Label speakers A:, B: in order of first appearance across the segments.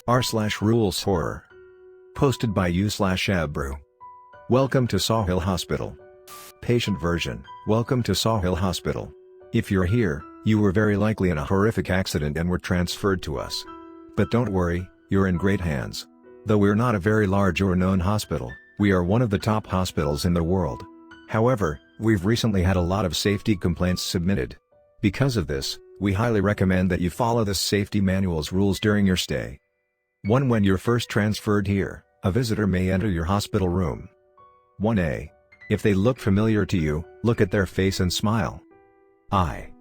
A: r/rules horror. Posted by u/Ayebruhhhhh. Welcome to Sawhill Hospital. Patient version, welcome to Sawhill Hospital. If you're here, you were very likely in a horrific accident and were transferred to us. But don't worry, you're in great hands. Though we're not a very large or known hospital, we are one of the top hospitals in the world. However, we've recently had a lot of safety complaints submitted. Because of this, we highly recommend that you follow the safety manual's rules during your stay. 1. When you're first transferred here, a visitor may enter your hospital room. 1a. If they look familiar to you, look at their face and smile.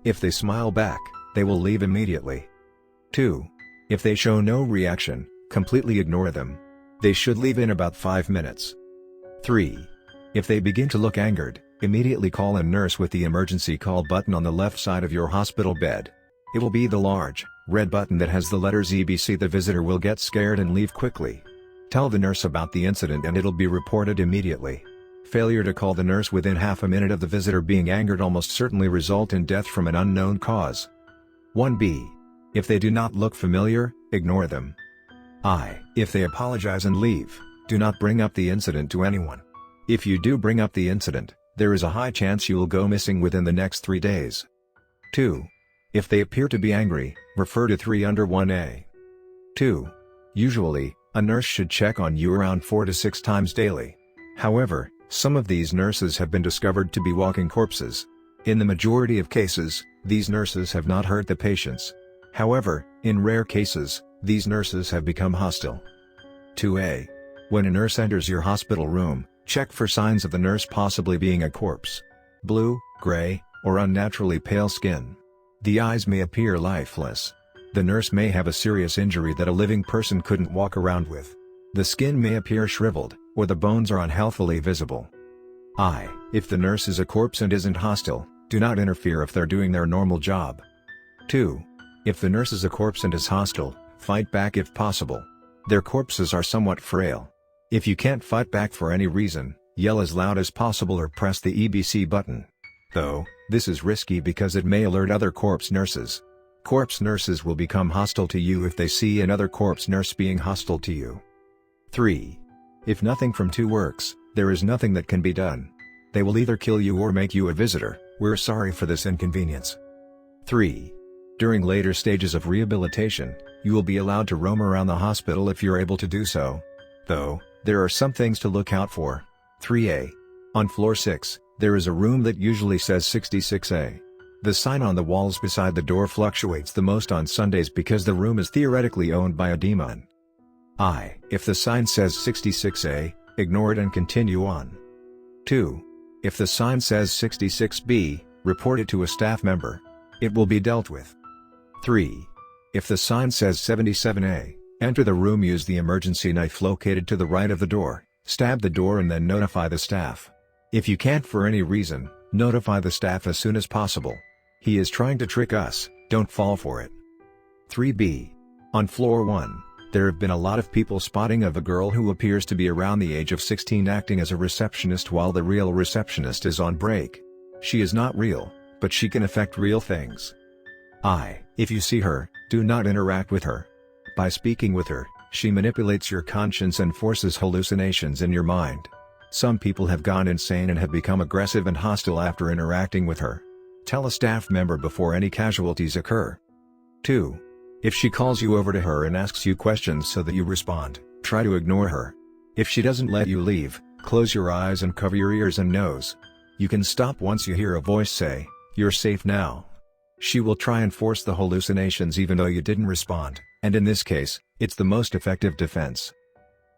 A: If they smile back, they will leave immediately. 2. If they show no reaction, completely ignore them. They should leave in about 5 minutes. 3. If they begin to look angered, immediately call a nurse with the emergency call button on the left side of your hospital bed. It will be the large, red button that has the letters EBC. The visitor will get scared and leave quickly. Tell the nurse about the incident and it'll be reported immediately. Failure to call the nurse within half a minute of the visitor being angered almost certainly result in death from an unknown cause. 1b. If they do not look familiar, ignore them. If they apologize and leave, do not bring up the incident to anyone. If you do bring up the incident, there is a high chance you will go missing within the next 3 days. 2. If they appear to be angry, refer to 3 under 1a. 2. Usually, a nurse should check on you around 4 to 6 times daily. However, some of these nurses have been discovered to be walking corpses. In the majority of cases, these nurses have not hurt the patients. However, in rare cases, these nurses have become hostile. 2a. When a nurse enters your hospital room, check for signs of the nurse possibly being a corpse. Blue, gray, or unnaturally pale skin. The eyes may appear lifeless. The nurse may have a serious injury that a living person couldn't walk around with. The skin may appear shriveled, or the bones are unhealthily visible. If the nurse is a corpse and isn't hostile, do not interfere if they're doing their normal job. 2. If the nurse is a corpse and is hostile, fight back if possible. Their corpses are somewhat frail. If you can't fight back for any reason, yell as loud as possible or press the EBC button. Though, this is risky because it may alert other corpse nurses. Corpse nurses will become hostile to you if they see another corpse nurse being hostile to you. 3. If nothing from 2 works, there is nothing that can be done. They will either kill you or make you a visitor. We're sorry for this inconvenience. 3. During later stages of rehabilitation, you will be allowed to roam around the hospital if you're able to do so. Though, there are some things to look out for. 3a. On floor 6, there is a room that usually says 66a. The sign on the walls beside the door fluctuates the most on Sundays because the room is theoretically owned by a demon. If the sign says 66a, ignore it and continue on. 2. If the sign says 66b, report it to a staff member. It will be dealt with. 3. If the sign says 77a, enter the room. Use the emergency knife located to the right of the door, stab the door and then notify the staff. If you can't for any reason, notify the staff as soon as possible. He is trying to trick us, don't fall for it. 3b. On floor 1, there have been a lot of people spotting of a girl who appears to be around the age of 16 acting as a receptionist while the real receptionist is on break. She is not real, but she can affect real things. If you see her, do not interact with her. By speaking with her, she manipulates your conscience and forces hallucinations in your mind. Some people have gone insane and have become aggressive and hostile after interacting with her. Tell a staff member before any casualties occur. 2. If she calls you over to her and asks you questions so that you respond, try to ignore her. If she doesn't let you leave, close your eyes and cover your ears and nose. You can stop once you hear a voice say, "You're safe now." She will try and force the hallucinations even though you didn't respond, and in this case, it's the most effective defense.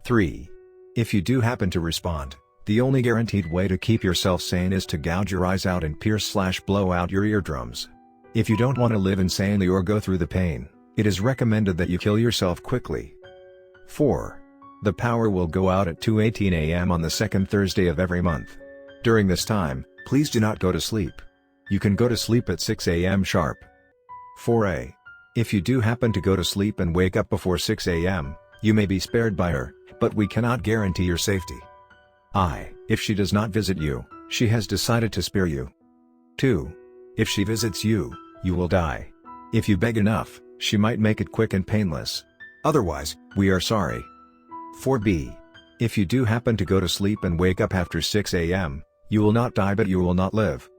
A: 3. If you do happen to respond, the only guaranteed way to keep yourself sane is to gouge your eyes out and pierce/blow out your eardrums. If you don't want to live insanely or go through the pain, it is recommended that you kill yourself quickly. 4. The power will go out at 2:18 a.m. on the second Thursday of every month. During this time, please do not go to sleep. You can go to sleep at 6 a.m. sharp. 4a. If you do happen to go to sleep and wake up before 6 a.m., you may be spared by her, but we cannot guarantee your safety. If she does not visit you, she has decided to spare you. 2. If she visits you, you will die. If you beg enough, she might make it quick and painless. Otherwise, we are sorry. 4b. If you do happen to go to sleep and wake up after 6 a.m., you will not die but you will not live.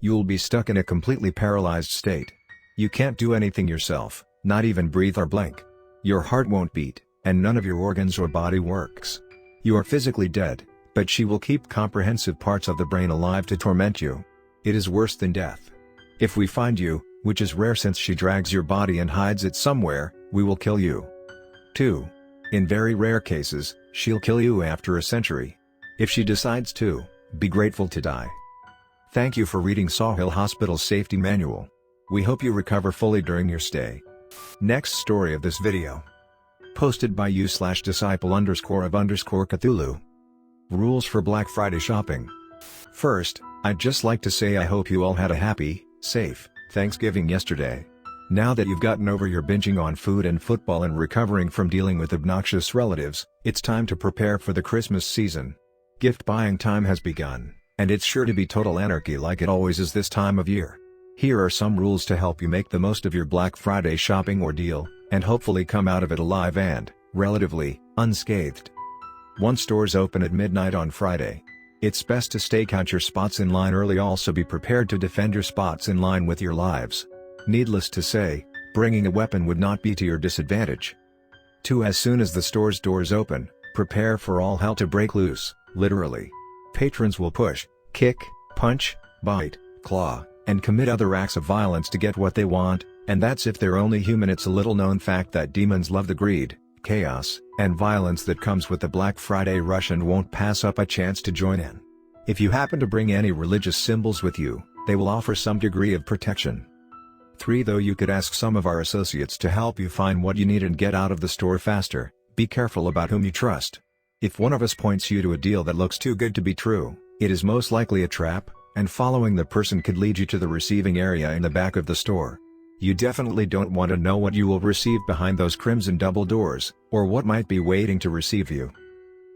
A: You will be stuck in a completely paralyzed state. You can't do anything yourself, not even breathe or blink. Your heart won't beat, and none of your organs or body works. You are physically dead, but she will keep comprehensive parts of the brain alive to torment you. It is worse than death. If we find you, which is rare since she drags your body and hides it somewhere, we will kill you. 2. In very rare cases, she'll kill you after a century. If she decides to, be grateful to die. Thank you for reading Sawhill Hospital's Safety Manual. We hope you recover fully during your stay. Next story of this video. Posted by you/disciple_of_Cthulhu. Rules for Black Friday shopping. First, I'd just like to say I hope you all had a happy, safe Thanksgiving yesterday. Now that you've gotten over your binging on food and football and recovering from dealing with obnoxious relatives, it's time to prepare for the Christmas season. Gift buying time has begun, and it's sure to be total anarchy like it always is this time of year. Here are some rules to help you make the most of your Black Friday shopping ordeal, and hopefully come out of it alive and, relatively, unscathed. 1. Stores open at midnight on Friday. It's best to stake out your spots in line early. Also be prepared to defend your spots in line with your lives. Needless to say, bringing a weapon would not be to your disadvantage. 2. As soon as the store's doors open, prepare for all hell to break loose, literally. Patrons will push, kick, punch, bite, claw, and commit other acts of violence to get what they want, and that's if they're only human. It's a little known fact that demons love the greed, chaos, and violence that comes with the Black Friday rush and won't pass up a chance to join in. If you happen to bring any religious symbols with you, they will offer some degree of protection. 3. Though you could ask some of our associates to help you find what you need and get out of the store faster, be careful about whom you trust. If one of us points you to a deal that looks too good to be true, it is most likely a trap, and following the person could lead you to the receiving area in the back of the store. You definitely don't want to know what you will receive behind those crimson double doors, or what might be waiting to receive you.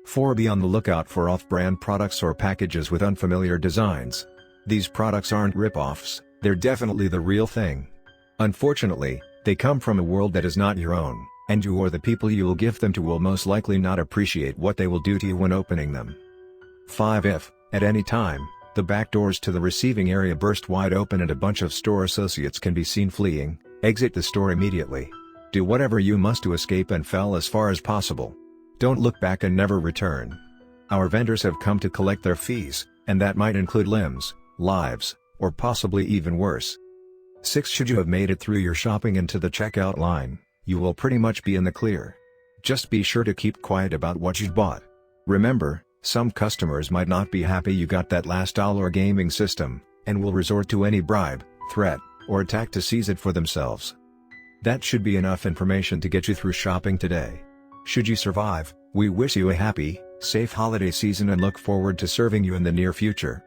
A: 4. Be on the lookout for off-brand products or packages with unfamiliar designs. These products aren't rip-offs, they're definitely the real thing. Unfortunately, they come from a world that is not your own, and you or the people you will give them to will most likely not appreciate what they will do to you when opening them. 5. If, at any time, the back doors to the receiving area burst wide open and a bunch of store associates can be seen fleeing, exit the store immediately. Do whatever you must to escape and fell as far as possible. Don't look back and never return. Our vendors have come to collect their fees, and that might include limbs, lives, or possibly even worse. 6. Should you have made it through your shopping and to the checkout line, you will pretty much be in the clear. Just be sure to keep quiet about what you bought. Remember, some customers might not be happy you got that last dollar gaming system, and will resort to any bribe, threat, or attack to seize it for themselves. That should be enough information to get you through shopping today. Should you survive, we wish you a happy, safe holiday season and look forward to serving you in the near future.